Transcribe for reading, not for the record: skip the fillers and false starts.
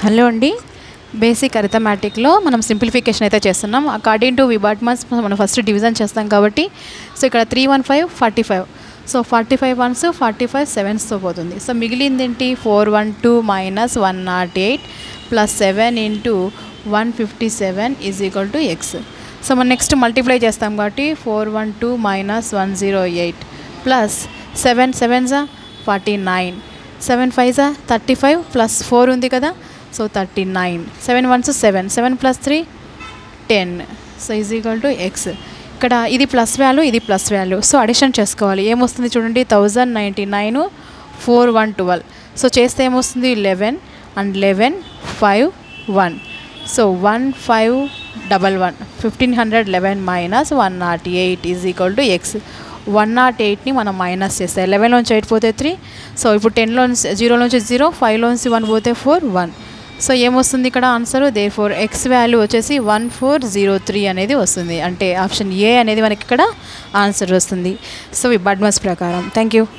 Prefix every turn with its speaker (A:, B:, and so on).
A: Hello అండి. Basic అరిథమెటిక్లో మనం simplification అయితే చేస్తున్నాం. అకార్డింగ్ టు విబార్ట్మన్స్ మనం ఫస్ట్ డివిజన్ చేస్తాం కాబట్టి సో ఇక్కడ 315 45. సో 45 వన్స్ 45 సెవెన్స్తో పోతుంది. సో మిగిలింది ఏంటి 412 minus 108 plus 7 into 157 is equal to X. So మనం నెక్స్ట్ మల్టిప్లై చేస్తాం కాబట్టి 412 మైనస్ 108 ప్లస్ 7 7 49 7 5 35 ప్లస్ 4 ఉంది కదా. So 39 7 1 7 7 plus 3 10. So is equal to X. ఇక్కడ ఇది ప్లస్ వాల్యూ, ఇది ప్లస్ వాల్యూ. సో అడిషన్ చేసుకోవాలి. ఏమొస్తుంది చూడండి 1099 4 1 12. సో చేస్తే ఏమొస్తుంది 11 and 11 5 1. So 1511 1511 minus 108 is equal to x. 108ని మనం మైనస్ చేస్తే 11లోంచి 8 పోతే 3. సో ఇప్పుడు 10లోంచి 0లోంచి 0 5లోంచి 1 పోతే 4 1. సో ఏమొస్తుంది ఇక్కడ ఆన్సర్ దేర్ఫోర్ ఎక్స్ వాల్యూ వచ్చేసి 1403 అనేది వస్తుంది. అంటే ఆప్షన్ ఏ అనేది మనకి ఇక్కడ ఆన్సర్ వస్తుంది. సో విబార్ట్మన్స్ ప్రకారం. Thank you.